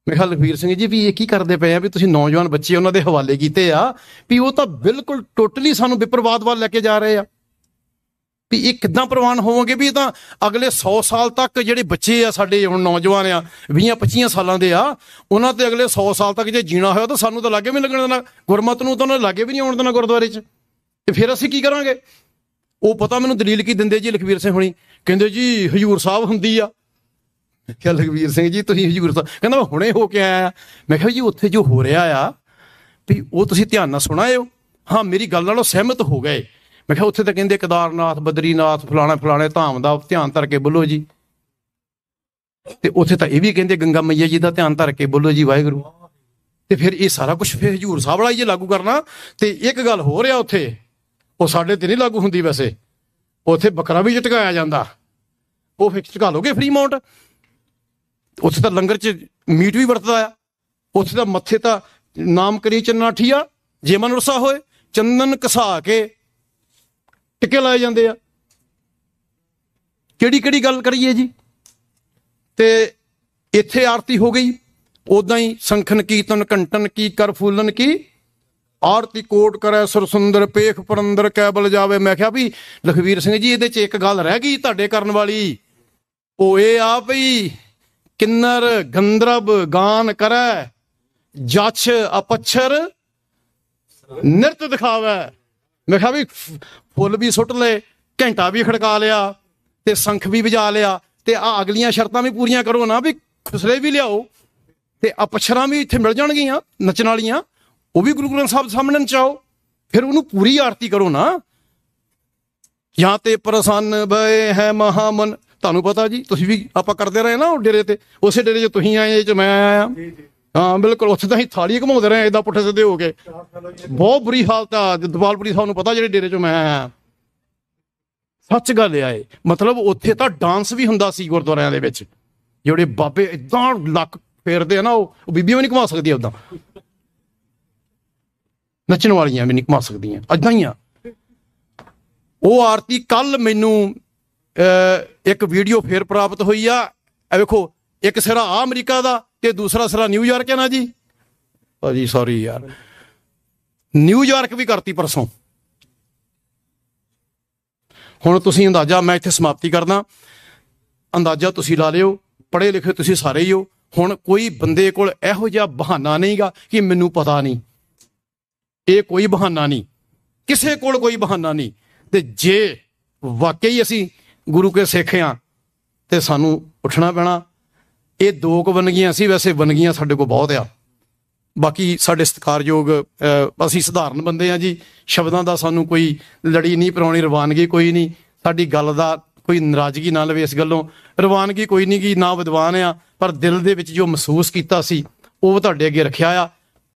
ਮੈਂ ਕਿਹਾ ਲਖਵੀਰ ਸਿੰਘ ਜੀ ਵੀ ਇਹ ਕੀ ਕਰਦੇ ਪਏ ਆ ਵੀ ਤੁਸੀਂ ਨੌਜਵਾਨ ਬੱਚੇ ਉਹਨਾਂ ਦੇ ਹਵਾਲੇ ਕੀਤੇ ਆ ਵੀ ਉਹ ਤਾਂ ਬਿਲਕੁਲ ਟੋਟਲੀ ਸਾਨੂੰ ਵਿਪਰਵਾਦ ਵੱਲ ਲੈ ਕੇ ਜਾ ਰਹੇ ਆ ਵੀ ਇਹ ਕਿੱਦਾਂ ਪ੍ਰਵਾਨ ਹੋਵੋਗੇ ਵੀ ਇਹ ਤਾਂ ਅਗਲੇ 100 ਸਾਲ ਤੱਕ ਜਿਹੜੇ ਬੱਚੇ ਆ ਸਾਡੇ ਹੁਣ ਨੌਜਵਾਨ ਆ 20-25 ਸਾਲਾਂ ਦੇ ਆ ਉਹਨਾਂ ਤੇ ਅਗਲੇ 100 ਸਾਲ ਤੱਕ ਜੇ ਜੀਣਾ ਹੋਇਆ ਤਾਂ ਸਾਨੂੰ ਤਾਂ ਲਾਗੇ ਵੀ ਲੱਗਣ ਦੇਣਾ ਗੁਰਮਤ ਨੂੰ ਤਾਂ ਉਹਨਾਂ ਲਾਗੇ ਵੀ ਨਹੀਂ ਆਉਣ ਦੇਣਾ ਗੁਰਦੁਆਰੇ 'ਚ ਤੇ ਫਿਰ ਅਸੀਂ ਕੀ ਕਰਾਂਗੇ। ਉਹ ਪਤਾ ਮੈਨੂੰ ਦਲੀਲ ਕੀ ਦਿੰਦੇ ਜੀ ਲਖਵੀਰ ਸਿੰਘ ਹੁਣੀ ਕਹਿੰਦੇ ਜੀ ਹਜ਼ੂਰ ਸਾਹਿਬ ਹੁੰਦੀ ਆ। ਮੈਂ ਕਿਹਾ ਲਖਵੀਰ ਸਿੰਘ ਜੀ ਤੁਸੀਂ ਹਜ਼ੂਰ ਸਾਹਿਬ ਕਹਿੰਦਾ ਮੈਂ ਹੁਣੇ ਹੋ ਕੇ ਆਇਆ। ਮੈਂ ਕਿਹਾ ਜੀ ਉੱਥੇ ਜੋ ਹੋ ਰਿਹਾ ਆ ਵੀ ਉਹ ਤੁਸੀਂ ਧਿਆਨ ਨਾਲ ਸੁਣਾਇਓ। ਹਾਂ ਮੇਰੀ ਗੱਲ ਨਾਲੋਂ ਸਹਿਮਤ ਹੋ ਗਏ। ਮੈਂ ਕਿਹਾ ਉੱਥੇ ਤਾਂ ਕਹਿੰਦੇ ਕੇਦਾਰਨਾਥ ਬਦਰੀਨਾਥ ਫਲਾਣੇ ਧਾਮ ਦਾ ਧਿਆਨ ਧਰ ਕੇ ਬੋਲੋ ਜੀ ਤੇ ਉੱਥੇ ਤਾਂ ਇਹ ਵੀ ਕਹਿੰਦੇ ਗੰਗਾ ਮਈਆ ਜੀ ਦਾ ਧਿਆਨ ਧਰ ਕੇ ਬੋਲੋ ਜੀ ਵਾਹਿਗੁਰੂ। ਤੇ ਫਿਰ ਇਹ ਸਾਰਾ ਕੁਛ ਫਿਰ ਹਜ਼ੂਰ ਸਾਹਿਬ ਵਾਲਾ ਹੀ ਜੇ ਲਾਗੂ ਕਰਨਾ ਤੇ ਇੱਕ ਗੱਲ ਹੋ ਰਿਹਾ ਉੱਥੇ ਉਹ ਸਾਡੇ ਤੇ ਨਹੀਂ ਲਾਗੂ ਹੁੰਦੀ। ਵੈਸੇ ਉੱਥੇ ਬੱਕਰਾ ਵੀ ਝਟਕਾਇਆ ਜਾਂਦਾ ਉਹ ਫਿਰ ਝਟਕਾ ਲੋਗੇ ਫਰੀ ਮਾਊਂਟ। ਉੱਥੇ ਤਾਂ ਲੰਗਰ 'ਚ ਮੀਟ ਵੀ ਵਰਤਦਾ ਆ। ਉੱਥੇ ਤਾਂ ਮੱਥੇ ਤਾਂ ਨਾਮ ਕਰੀ ਚੰਨਾਠੀਆ ਜੇ ਮਨ ਰਸਾ ਹੋਏ ਚੰਦਨ ਘਸਾ ਕੇ ਟਿੱਕੇ ਲਾਏ ਜਾਂਦੇ ਆ। ਕਿਹੜੀ ਗੱਲ ਕਰੀਏ ਜੀ। ਤੇ ਇੱਥੇ ਆਰਤੀ ਹੋ ਗਈ ਉਦਾਂ ਹੀ ਸੰਖਨ ਕੀਰਤਨ ਘੰਟਨ ਕੀ ਕਰ ਫੂਲਨ ਕੀ ਆਰਤੀ ਕੋਟ ਕਰੇ ਸੁਰ ਸੁੰਦਰ ਪੇਖ ਪਰੰਦਰ ਕੈਬਲ ਜਾਵੇ। ਮੈਂ ਕਿਹਾ ਵੀ ਲਖਵੀਰ ਸਿੰਘ ਜੀ ਇਹਦੇ 'ਚ ਇੱਕ ਗੱਲ ਰਹਿ ਗਈ ਤੁਹਾਡੇ ਕਰਨ ਵਾਲੀ ਉਹ ਇਹ ਆ ਵੀ ਕਿੰਨਰ ਗੰਧਰਵ ਗਾਨ ਕਰੈ ਜਛ ਅਪੱਛਰ ਨਿਰਤ ਦਿਖਾਵੇ। ਮੈਂ ਕਿਹਾ ਵੀ ਫੁੱਲ ਵੀ ਸੁੱਟ ਲਏ ਘੰਟਾ ਵੀ ਖੜਕਾ ਲਿਆ ਤੇ ਸੰਖ ਵੀ ਵਜਾ ਲਿਆ ਤੇ ਆ ਅਗਲੀਆਂ ਸ਼ਰਤਾਂ ਵੀ ਪੂਰੀਆਂ ਕਰੋ ਨਾ ਵੀ ਖੁਸਲੇ ਵੀ ਲਿਆਓ ਤੇ ਅਪੱਛਰਾਂ ਵੀ ਇੱਥੇ ਮਿਲ ਜਾਣਗੀਆਂ ਨੱਚਣ ਵਾਲੀਆਂ ਉਹ ਵੀ ਗੁਰੂ ਗ੍ਰੰਥ ਸਾਹਿਬ ਸਾਹਮਣੇ ਨਚਾਓ। ਫਿਰ ਉਹਨੂੰ ਪੂਰੀ ਆਰਤੀ ਕਰੋ ਨਾ। ਜਾਂ ਤੇ ਪ੍ਰਸੰਨ ਬਏ ਹੈ ਮਹਾਮਨ ਤੁਹਾਨੂੰ ਪਤਾ ਜੀ ਤੁਸੀਂ ਵੀ ਆਪਾਂ ਕਰਦੇ ਰਹੇ ਨਾ ਉਹ ਡੇਰੇ ਤੇ ਉਸੇ ਡੇਰੇ 'ਚ ਤੁਸੀਂ ਆਏ ਇਹ 'ਚ ਮੈਂ ਆਇਆ। ਹਾਂ ਬਿਲਕੁਲ ਉੱਥੇ ਤਾਂ ਅਸੀਂ ਥਾਲੀ ਘਮਾਉਂਦੇ ਰਹੇ ਏਦਾਂ ਪੁੱਠੇ ਸਿੱਧੇ ਹੋ ਕੇ ਬਹੁਤ ਬੁਰੀ ਹਾਲਤ ਆ ਦਵਾਲਪੁਰੀ ਤੁਹਾਨੂੰ ਪਤਾ ਜਿਹੜੇ ਡੇਰੇ 'ਚੋਂ ਮੈਂ ਆਇਆ। ਸੱਚ ਗੱਲ ਆ ਇਹ ਮਤਲਬ ਉੱਥੇ ਤਾਂ ਡਾਂਸ ਵੀ ਹੁੰਦਾ ਸੀ ਗੁਰਦੁਆਰਿਆਂ ਦੇ ਵਿੱਚ ਜਿਹੜੇ ਬਾਬੇ ਏਦਾਂ ਲੱਕ ਫੇਰਦੇ ਆ ਨਾ ਉਹ ਬੀਬੀਆਂ ਵੀ ਨਹੀਂ ਘੁਮਾ ਸਕਦੀਆਂ ਉੱਦਾਂ ਨੱਚਣ ਵਾਲੀਆਂ ਵੀ ਨਹੀਂ ਘੁਮਾ ਸਕਦੀਆਂ ਏਦਾਂ ਹੀ ਆ ਉਹ ਆਰਤੀ। ਕੱਲ ਮੈਨੂੰ ਇੱਕ ਵੀਡੀਓ ਫੇਰ ਪ੍ਰਾਪਤ ਹੋਈ ਆ ਇਹ ਵੇਖੋ ਇੱਕ ਸਿਰਾ ਆ ਅਮਰੀਕਾ ਦਾ ਤੇ ਦੂਸਰਾ ਸਿਰਾ ਨਿਊਯਾਰਕ ਹੈ ਨਾ ਜੀ ਭਾਜੀ ਸੌਰੀ ਯਾਰ ਨਿਊਯਾਰਕ ਵੀ ਕਰਤੀ ਪਰਸੋਂ। ਹੁਣ ਤੁਸੀਂ ਅੰਦਾਜ਼ਾ ਮੈਂ ਇੱਥੇ ਸਮਾਪਤੀ ਕਰਦਾ ਅੰਦਾਜ਼ਾ ਤੁਸੀਂ ਲਾ ਲਿਓ ਪੜ੍ਹੇ ਲਿਖੇ ਤੁਸੀਂ ਸਾਰੇ ਹੀ ਹੋ। ਹੁਣ ਕੋਈ ਬੰਦੇ ਕੋਲ ਇਹੋ ਜਿਹਾ ਬਹਾਨਾ ਨਹੀਂਗਾ ਕਿ ਮੈਨੂੰ ਪਤਾ ਨਹੀਂ। ਇਹ ਕੋਈ ਬਹਾਨਾ ਨਹੀਂ ਕਿਸੇ ਕੋਲ ਕੋਈ ਬਹਾਨਾ ਨਹੀਂ। ਤੇ ਜੇ ਵਾਕਈ ਅਸੀਂ ਗੁਰੂ ਕੇ ਸਿੱਖ ਹਾਂ ਤੇ ਸਾਨੂੰ ਉੱਠਣਾ ਪੈਣਾ। ਇਹ ਦੋ ਕੁ ਵੰਨਗੀਆਂ ਸੀ ਵੈਸੇ ਵੰਨਗੀਆਂ ਸਾਡੇ ਕੋਲ ਬਹੁਤ ਆ। ਬਾਕੀ ਸਾਡੇ ਸਤਿਕਾਰਯੋਗ ਅਸੀਂ ਸਧਾਰਨ ਬੰਦੇ ਆ ਜੀ ਸ਼ਬਦਾਂ ਦਾ ਸਾਨੂੰ ਕੋਈ ਲੜੀ ਨਹੀਂ ਪੁਰਾਣੀ ਰਵਾਨਗੀ ਕੋਈ ਨਹੀਂ ਸਾਡੀ ਗੱਲ ਦਾ ਕੋਈ ਨਾਰਾਜ਼ਗੀ ਨਾ ਲਵੇ ਇਸ ਗੱਲੋਂ ਰਵਾਨਗੀ ਕੋਈ ਨਹੀਂ ਗੀ ਨਾ ਵਿਦਵਾਨ ਆ ਪਰ ਦਿਲ ਦੇ ਵਿੱਚ ਜੋ ਮਹਿਸੂਸ ਕੀਤਾ ਸੀ ਉਹ ਤੁਹਾਡੇ ਅੱਗੇ ਰੱਖਿਆ ਆ।